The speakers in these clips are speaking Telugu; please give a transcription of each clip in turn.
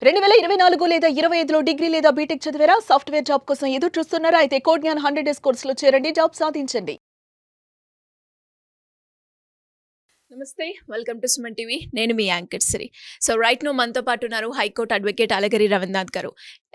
2024 లేదా 25లో డిగ్రీ లేదా బీటెక్ చదివారా? సాఫ్ట్‌వేర్ జాబ్ కోసం ఎదురు చూస్తున్నారా? అయితే కోడ్ జ్ఞాన్ 100 డేస్ కోర్సులో చేరండి. జాబ్ సాధించండి. నమస్తే, వెల్కమ్ టు సుమన్ టీవీ. నేను మీ anchor Sri. So right now మనతో పాటు ఉన్నారు హైకోర్టు అడ్వకేట్ అలగరి రవీంద్రనాథ్ గారు.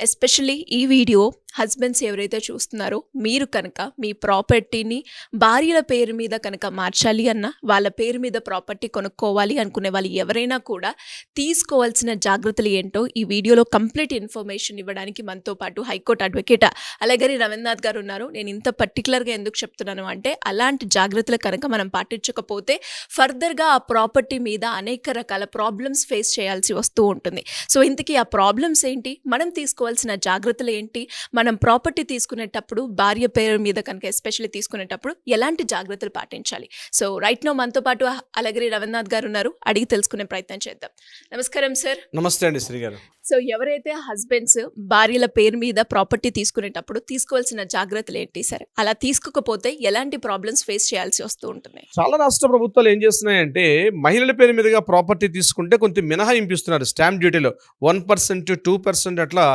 ఎస్పెషల్లీ ఈ వీడియో హస్బెండ్స్ ఎవరైతే చూస్తున్నారో, మీరు కనుక మీ ప్రాపర్టీని భార్యల పేరు మీద కనుక మార్చాలి అన్న, వాళ్ళ పేరు మీద ప్రాపర్టీ కొనుక్కోవాలి అనుకునే వాళ్ళు ఎవరైనా కూడా తీసుకోవాల్సిన జాగ్రత్తలు ఏంటో ఈ వీడియోలో కంప్లీట్ ఇన్ఫర్మేషన్ ఇవ్వడానికి మనతో పాటు హైకోర్టు అడ్వకేట్ అలగరి రవీంద్రనాథ్ గారు ఉన్నారు. నేను ఇంత పర్టికులర్గా ఎందుకు చెప్తున్నాను అంటే, అలాంటి జాగ్రత్తలు కనుక మనం పాటించకపోతే ఫర్దర్గా ఆ ప్రాపర్టీ మీద అనేక రకాల ప్రాబ్లమ్స్ ఫేస్ చేయాల్సి వస్తూ ఉంటుంది. సో ఇంతకీ ఆ ప్రాబ్లమ్స్ ఏంటి, మనం తీసుకోవాల్సిన జాగ్రత్తలు ఏంటి, మనం ప్రాపర్టీ తీసుకునేటప్పుడు భార్య పేరు మీద కనుక ఎస్పెషల్లీ తీసుకునేటప్పుడు ఎలాంటి జాగ్రత్తలు పాటించాలి. సో రైట్ నో మనతో పాటు అలగరి రవీంద్రనాథ్ గారు ఉన్నారు. అడిగి తెలుసుకునే ప్రయత్నం చేద్దాం. నమస్కారం సార్. నమస్తే అండి శ్రీ గారు. సో ఎవరైతే హస్బెండ్స్ భార్యల పేరు మీద ప్రాపర్టీ తీసుకునేటప్పుడు తీసుకోవాల్సిన జాగ్రత్తలు ఏంటి సార్? అలా తీసుకోకపోతే ఎలాంటి ప్రాబ్లమ్స్ ఫేస్ చేయాల్సి వస్తూ ఉంటుంది? చాలా రాష్ట్ర ప్రభుత్వాలు ఏం చేస్తున్నాయంటే, మహిళల పేరు మీదుగా ప్రాపర్టీ తీసుకుంటే కొంత మినహాయింపు ఇస్తున్నారు. స్టాంప్ డ్యూటీలో 1% 2% అట్లా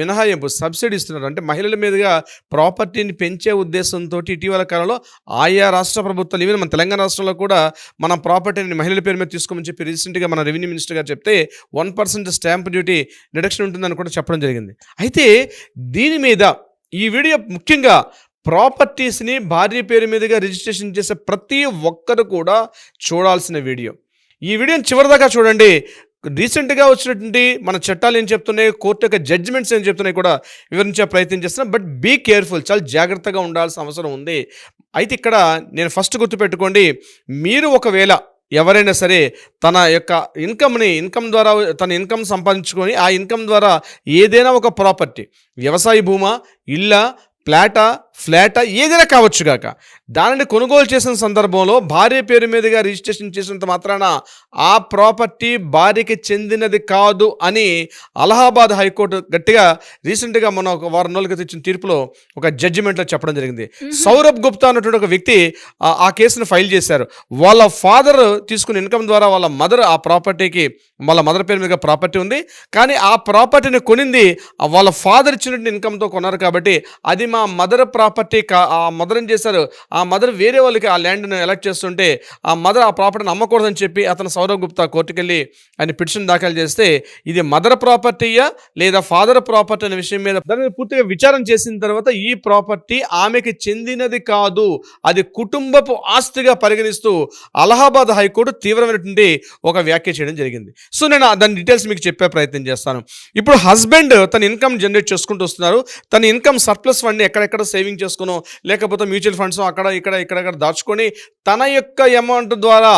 మినహాయింపు సబ్సిడీ ఇస్తున్నారు. అంటే మహిళల మీదుగా ప్రాపర్టీని పెంచే ఉద్దేశంతో ఇటీవల కాలంలో ఆయా రాష్ట్ర ప్రభుత్వాలు, ఈవెన్ మన తెలంగాణ రాష్ట్రంలో కూడా మనం ప్రాపర్టీని మహిళల పేరు మీద తీసుకోమని చెప్పి రీసెంట్గా మన రెవెన్యూ మినిస్టర్ గారు చెప్తే 1% స్టాంప్ డ్యూటీ రిడక్షన్ ఉంటుందని కూడా చెప్పడం జరిగింది. అయితే దీని మీద ఈ వీడియో ముఖ్యంగా ప్రాపర్టీస్ని భార్య పేరు మీదుగా రిజిస్ట్రేషన్ చేసే ప్రతి ఒక్కరు కూడా చూడాల్సిన వీడియో. ఈ వీడియోని చివరిదాకా చూడండి. రీసెంట్గా వచ్చినటువంటి మన చట్టాలు ఏం చెప్తున్నాయి, కోర్టు యొక్క జడ్జిమెంట్స్ ఏం చెప్తున్నాయి కూడా వివరించే ప్రయత్నం చేస్తున్నాం. బట్ బీ కేర్ఫుల్, చాలా జాగ్రత్తగా ఉండాల్సిన అవసరం ఉంది. అయితే ఇక్కడ నేను ఫస్ట్ గుర్తుపెట్టుకోండి, మీరు ఒకవేళ ఎవరైనా సరే తన యొక్క ఇన్కమ్ ద్వారా తన ఇన్కమ్ సంపాదించుకొని ఆ ఇన్కమ్ ద్వారా ఏదైనా ఒక ప్రాపర్టీ, వ్యవసాయ భూమా, ఇల్లా, ఫ్లాటా ఏదైనా కావచ్చు గాక, దానిని కొనుగోలు చేసిన సందర్భంలో భార్య పేరు మీదుగా రిజిస్ట్రేషన్ చేసినంత మాత్రాన ఆ ప్రాపర్టీ భార్యకి చెందినది కాదు అని అలహాబాద్ హైకోర్టు గట్టిగా రీసెంట్గా మన ఒక వారం రోజుల క్రితం ఇచ్చిన తీర్పులో ఒక జడ్జిమెంట్లో చెప్పడం జరిగింది. సౌరభ్ గుప్తా అన్నటువంటి ఒక వ్యక్తి ఆ కేసును ఫైల్ చేశారు. వాళ్ళ ఫాదర్ తీసుకున్న ఇన్కమ్ ద్వారా వాళ్ళ మదర్ ఆ ప్రాపర్టీకి, వాళ్ళ మదర్ పేరు మీద ప్రాపర్టీ ఉంది, కానీ ఆ ప్రాపర్టీని కొనింది వాళ్ళ ఫాదర్ ఇచ్చినటువంటి ఇన్కమ్తో కొన్నారు. కాబట్టి అది మా మదర్ ప్రాపర్టీ ఆ మదర్ ఏం చేశారు, ఆ మదర్ వేరే వాళ్ళకి ఆ ల్యాండ్ను ఎలక్ట్ చేస్తుంటే ఆ మదర్ ఆ ప్రాపర్టీని అమ్మకూడదని చెప్పి అతను సౌరవ్ గుప్తా కోర్టుకెళ్ళి ఆయన పిటిషన్ దాఖలు చేస్తే, ఇది మదర్ ప్రాపర్టీయా లేదా ఫాదర్ ప్రాపర్టీ అనే విషయం మీద దాని మీద పూర్తిగా విచారం చేసిన తర్వాత ఈ ప్రాపర్టీ ఆమెకి చెందినది కాదు, అది కుటుంబపు ఆస్తిగా పరిగణిస్తూ అలహాబాద్ హైకోర్టు తీవ్రమైనటువంటి ఒక వ్యాఖ్య చేయడం జరిగింది. సో నేను దాని డీటెయిల్స్ మీకు చెప్పే ప్రయత్నం చేస్తాను. ఇప్పుడు హస్బెండ్ తన ఇన్కమ్ జనరేట్ చేసుకుంటూ వస్తున్నారు. తన ఇన్కమ్ సర్ప్లస్ ఫండ్ని ఎక్కడెక్కడ సేవింగ్ చేసుకునో లేకపోతే మ్యూచువల్ ఫండ్స్ ఇక్కడ దాచుకొని తన యొక్క అమౌంట్ ద్వారా,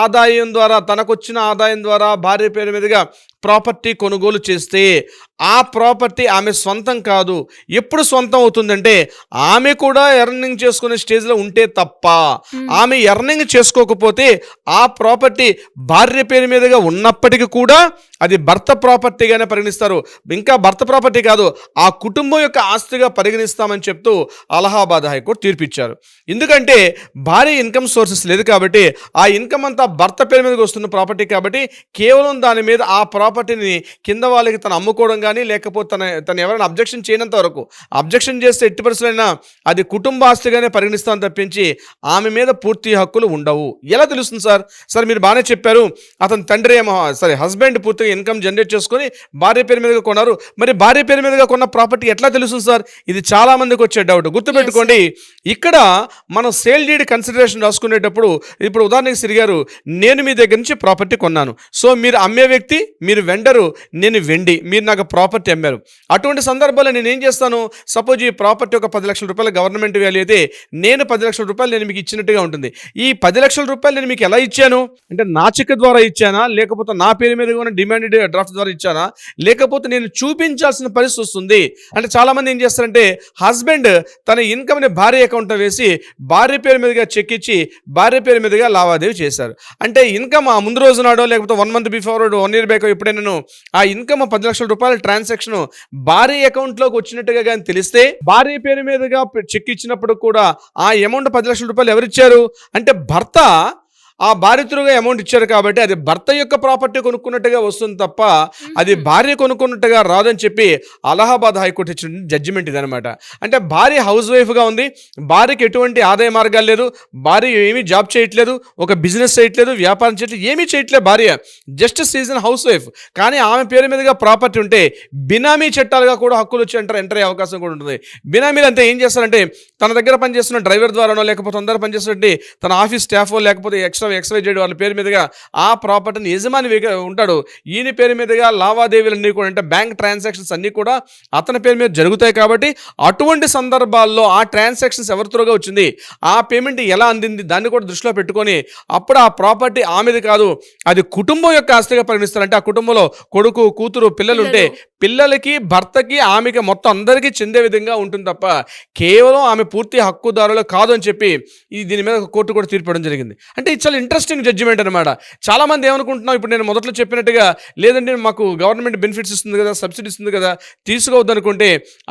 ఆదాయం ద్వారా, తనకొచ్చిన ఆదాయం ద్వారా భార్య పేరు మీదుగా ప్రాపర్టీ కొనుగోలు చేస్తే ఆ ప్రాపర్టీ ఆమె సొంతం కాదు. ఎప్పుడు సొంతం అవుతుందంటే ఆమె కూడా ఎర్నింగ్ చేసుకునే స్టేజ్లో ఉంటే తప్ప. ఆమె ఎర్నింగ్ చేసుకోకపోతే ఆ ప్రాపర్టీ భార్య పేరు మీదుగా ఉన్నప్పటికీ కూడా అది భర్త ప్రాపర్టీగానే పరిగణిస్తారు. ఇంకా భర్త ప్రాపర్టీ కాదు, ఆ కుటుంబం యొక్క ఆస్తిగా పరిగణిస్తామని చెప్తూ అలహాబాద్ హైకోర్టు తీర్పిచ్చారు. ఎందుకంటే భార్య ఇన్కమ్ సోర్సెస్ లేదు కాబట్టి, ఆ ఇన్కమ్ అంతా భర్త పేరు మీదకి వస్తున్న ప్రాపర్టీ కాబట్టి కేవలం దాని మీద ఆ ప్రాపర్టీని కింద వాళ్ళకి తను అమ్ముకోవడం కానీ లేకపోతే తను ఎవరైనా అబ్జెక్షన్ చేయనంత వరకు, అబ్జెక్షన్ చేస్తే ఎట్టి పరిస్థితులైనా అది కుటుంబ ఆస్తిగానే పరిగణిస్తామని తప్పించి ఆమె మీద పూర్తి హక్కులు ఉండవు. ఎలా తెలుస్తుంది సార్ మీరు బాగానే చెప్పారు, అతని తండ్రి హస్బెండ్ పూర్తిగా ఇన్కమ్ జనరేట్ చేసుకొని భార్య పేరు మీదుగా కొన్నారు. మరి భార్య పేరు మీదుగా కొన్న ప్రాపర్టీ ఎట్లా తెలుస్తుంది సార్? ఇది చాలా మందికి వచ్చే డౌట్. గుర్తుపెట్టుకోండి, ఇక్కడ మనం సేల్ డీడ్ కన్సిడరేషన్ రాసుకునేటప్పుడు, ఇప్పుడు ఉదాహరణకి సిరిగారు, నేను మీ దగ్గర నుంచి ప్రాపర్టీ కొన్నాను. సో మీరు అమ్మే వ్యక్తి, మీరు వెండరు, నేను వెండి, మీరు నాకు ప్రాపర్టీ అమ్మారు. అటువంటి సందర్భాల్లో నేను ఏం చేస్తాను, సపోజ్ ఈ ప్రాపర్టీ ఒక 10 లక్షల రూపాయల గవర్నమెంట్ వాల్యూ అయితే నేను 10 లక్షల రూపాయలు నేను మీకు ఇచ్చినట్టుగా ఉంటుంది. ఈ 10 లక్షల రూపాయలు నేను మీకు ఎలా ఇచ్చాను అంటే, నా చెక్ ద్వారా ఇచ్చానా, లేకపోతే నా పేరు మీద ఉన్న డిమాండెడ్ డ్రాఫ్ట్ ద్వారా ఇచ్చానా, లేకపోతే నేను చూపించాల్సిన పరిస్థితి వస్తుంది. అంటే చాలామంది ఏం చేస్తారంటే, హస్బెండ్ తన ఇన్కమ్ని భార్య అకౌంట్లో వేసి భార్య పేరు మీదుగా చెక్ ఇచ్చి భార్య పేరు మీదుగా లావాదేవీ చేశారు. అంటే ఇన్కమ్ ఆ ముందు రోజు నాడో లేకపోతే 1 month బిఫోర్ 1 year బ్యాక్ ఎప్పుడైనా ఆ ఇన్కమ్ 10 లక్షల రూపాయల ట్రాన్సాక్షన్ భార్య అకౌంట్లోకి వచ్చినట్టుగా కానీ తెలిస్తే, భార్య పేరు మీదుగా చెక్ ఇచ్చినప్పుడు కూడా ఆ అమౌంట్ 10 లక్షల రూపాయలు ఎవరిచ్చారు అంటే భర్త ఆ భార్య త్రూగా అమౌంట్ ఇచ్చారు కాబట్టి అది భర్త యొక్క ప్రాపర్టీ కొనుక్కున్నట్టుగా వస్తుంది తప్ప అది భార్య కొనుక్కున్నట్టుగా రాదని చెప్పి అలహాబాద్ హైకోర్టు ఇచ్చిన జడ్జిమెంట్ ఇదనమాట. అంటే భార్య హౌస్ వైఫ్గా ఉంది, భార్యకి ఎటువంటి ఆదాయ మార్గాలు లేదు, భార్య ఏమీ జాబ్ చేయట్లేదు, ఒక బిజినెస్ చేయట్లేదు, వ్యాపారం చేయట్లేదు, ఏమీ చేయట్లేదు భార్య, జస్ట్ సీజన్ హౌస్ వైఫ్. కానీ ఆమె పేరు మీదుగా ప్రాపర్టీ ఉంటే బినామీ చట్టాలుగా కూడా హక్కులు వచ్చి ఎంటర్ అయ్యే అవకాశం కూడా ఉంటుంది. బినామీలు అంతే ఏం చేస్తారంటే తన దగ్గర పనిచేస్తున్న డ్రైవర్ ద్వారానో లేకపోతే అందరూ పనిచేస్తున్నట్టు తన ఆఫీస్ స్టాఫ్ లేకపోతే ఎక్స్వైజెడ్ వాళ్ళ పేరు మీదుగా ఆ ప్రాపర్టీని యజమాని ఉంటాడు, ఈయన పేరు మీదుగా లావాదేవీలన్నీ కూడా అంటే బ్యాంక్ ట్రాన్సాక్షన్స్ అన్నీ కూడా అతని పేరు మీద జరుగుతాయి. కాబట్టి అటువంటి సందర్భాల్లో ఆ ట్రాన్సాక్షన్స్ ఎవరి త్రూగా వచ్చింది, ఆ పేమెంట్ ఎలా అందింది, దాన్ని కూడా దృష్టిలో పెట్టుకొని అప్పుడు ఆ ప్రాపర్టీ ఆమెది కాదు, అది కుటుంబం యొక్క ఆస్తిగా పరిగణిస్తారు. అంటే ఆ కుటుంబంలో కొడుకు, కూతురు, పిల్లలు ఉంటే పిల్లలకి, భర్తకి, ఆమెకి మొత్తం అందరికీ చెందే విధంగా ఉంటుంది తప్ప కేవలం ఆమె పూర్తి హక్కుదారులు కాదు అని చెప్పి దీని మీద కోర్టు కూడా తీర్పడం జరిగింది. అంటే ఇది చాలా ఇంట్రెస్టింగ్ జడ్జిమెంట్ అనమాట. చాలామంది ఏమనుకుంటున్నాం, ఇప్పుడు నేను మొదట్లో చెప్పినట్టుగా లేదంటే మాకు గవర్నమెంట్ బెనిఫిట్స్ ఇస్తుంది కదా, సబ్సిడీ ఇస్తుంది కదా, తీసుకోవద్దు అనుకుంటే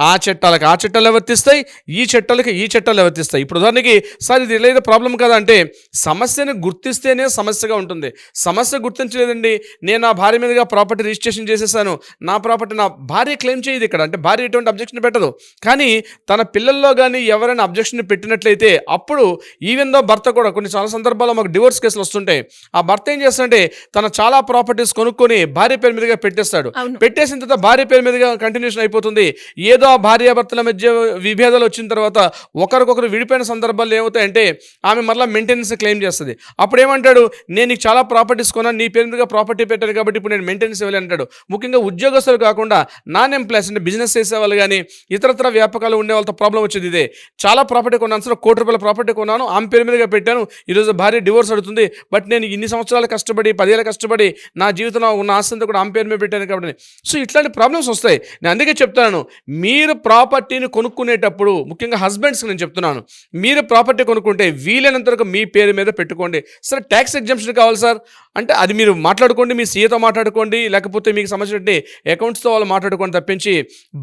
ఆ చట్టాలకు ఆ చట్టాలు వర్తిస్తాయి, ఈ చట్టాలకు ఈ చట్టాలు వర్తిస్తాయి. ఇప్పుడు ఉదాహరణకి సార్ ఇది లేదా ప్రాబ్లం కదా అంటే సమస్యను గుర్తిస్తేనే సమస్యగా ఉంటుంది. సమస్య గుర్తించలేదండి, నేను నా భార్య మీదుగా ప్రాపర్టీ రిజిస్ట్రేషన్ చేసేసాను, నా ప్రాపర్టీ నా భార్య క్లెయిమ్ చేయదు ఇక్కడ, అంటే భార్య ఎటువంటి అబ్జెక్షన్ పెట్టదు. కానీ తన పిల్లల్లో కానీ ఎవరైనా అబ్జెక్షన్ పెట్టినట్లయితే అప్పుడు ఈవెన్ దో భర్త కూడా చాలా సందర్భాల్లో మాకు డివోర్స్ కేసులు వస్తుంటాయి, ఆ భర్త ఏం చేస్తాడంటే తన చాలా ప్రాపర్టీస్ కొనుక్కొని భార్య పేరు మీదుగా పెట్టేస్తాడు. పెట్టేసిన తర్వాత భార్య పేరు మీదుగా కంటిన్యూషన్ అయిపోతుంది. ఏదో ఆ భార్యాభర్తల మధ్య విభేదాలు వచ్చిన తర్వాత ఒకరికొకరు విడిపోయిన సందర్భాల్లో ఏమవుతాయంటే ఆమె మరలా మెయింటెనెన్స్ క్లెయిమ్ చేస్తుంది. అప్పుడు ఏమంటాడు, నేను నీకు చాలా ప్రాపర్టీస్ కొన్నాను, నీ పేరు మీదుగా ప్రాపర్టీ పెట్టాను కాబట్టి ఇప్పుడు నేను మెయింటెనెన్స్ ఇవ్వాలి అంటాడు. ముఖ్యంగా ఉద్యోగస్తులు కాకుండా నాన్ ఎంప్లాయీస్ అంటే బిజినెస్ చేసేవాళ్ళు కానీ ఇతరత్ర వ్యాపకాలు ఉండే వాళ్ళతో ప్రాబ్లం వచ్చేది ఇదే. చాలా ప్రాపర్టీ కొన్నాను సార్, ₹1,00,00,000 ప్రాపర్టీ కొన్నాను, ఆమె పేరు మీదుగా పెట్టాను, ఈరోజు భార్య డివోర్స్ అడుగుతుంది, బట్ నేను ఇన్ని సంవత్సరాలు కష్టపడి 10 ఏళ్ళు కష్టపడి నా జీవితంలో ఉన్న ఆస్తితో కూడా ఆమె పేరు మీద పెట్టాను కాబట్టి. సో ఇట్లాంటి ప్రాబ్లమ్స్ వస్తాయి. నేను అందుకే చెప్తాను, మీరు ప్రాపర్టీని కొనుక్కునేటప్పుడు ముఖ్యంగా హస్బెండ్స్కి నేను చెప్తున్నాను, మీరు ప్రాపర్టీ కొనుక్కుంటే వీలైనంత వరకు మీ పేరు మీద పెట్టుకోండి. సరే ట్యాక్స్ ఎగ్జంప్షన్ కావాలి సార్ అంటే అది మీరు మాట్లాడుకోండి, మీ సీఏతో మాట్లాడుకోండి, లేకపోతే మీకు సంబంధించిన అకౌంట్స్తో వాళ్ళు మాట్లాడుకోండి తప్పించి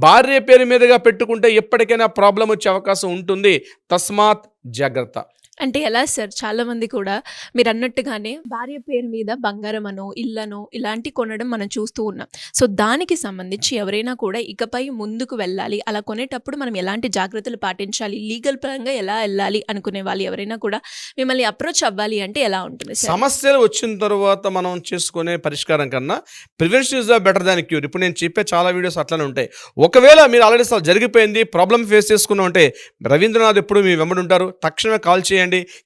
భార్య పేరు మీదుగా పెట్టుకుంటే ఎప్పటికైనా ప్రాబ్లం వచ్చే అవకాశం ఉంటుంది. తస్మాత్ జాగ్రత్త. అంటే ఎలా సార్, చాలా మంది కూడా మీరు అన్నట్టుగానే భార్య పేరు మీద బంగారం అనో ఇళ్ళనో ఇలాంటి కొనడం మనం చూస్తూ ఉన్నాం. సో దానికి సంబంధించి ఎవరైనా కూడా ఇకపై ముందుకు వెళ్ళాలి, అలా కొనేటప్పుడు మనం ఎలాంటి జాగ్రత్తలు పాటించాలి, లీగల్ పరంగా ఎలా వెళ్ళాలి అనుకునే వాళ్ళు ఎవరైనా కూడా మిమ్మల్ని అప్రోచ్ అవ్వాలి అంటే ఎలా ఉంటుంది సార్? సమస్యలు వచ్చిన తర్వాత మనం చేసుకునే పరిష్కారం కన్నా prevention is the better than cure. ఇప్పుడు నేను చెప్పే చాలా వీడియోస్ అట్లనే ఉంటాయి. ఒకవేళ మీరు ఆల్రెడీ జరిగిపోయింది, ప్రాబ్లం ఫేస్ చేసుకున్నా ఉంటే రవీంద్రనాథ్ ఎప్పుడు మీ వెంబడి ఉంటారు. తక్షణమే కాల్ చేయండి,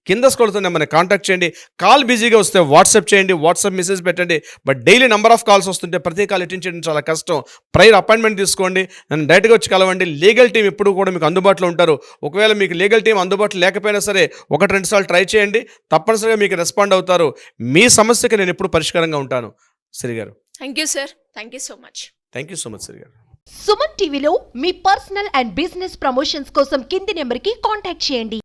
కింద స్క్రోల్ అవుతున్న నెంబర్ని కాంటాక్ట్ చేయండి. కాల్ బిజీగా వస్తే వాట్సాప్ చేయండి, వాట్సాప్ మెసేజ్ పెట్టండి. But daily number of calls వస్తుంటే ప్రతి కాల్ అటెండ్ చేయడం చాలా కష్టం. ప్రైర్ అపాయింట్మెంట్ తీసుకోండి, నన్ను డైరెక్ట్గా వచ్చి కలవండి. లీగల్ టీం ఎప్పుడు కూడా మీకు అందుబాటులో ఉంటారు. ఒకవేళ మీకు లీగల్ టీం అందుబాటులో లేకపోయినా సరే 1-2 సార్లు ట్రై చేయండి, తప్పనిసరిగా మీకు రెస్పాండ్ అవుతారు. మీ సమస్యకి నేను ఎప్పుడు పరిష్కారంగా ఉంటాను. సిరి గారు, thank you sir, thank you so much. Thank you so much Siri గారు. సుమన్ టీవీలో మీ పర్సనల్ అండ్ బిజినెస్ ప్రమోషన్స్ కోసం కింది నెంబర్కి కాంటాక్ట్ చేయండి.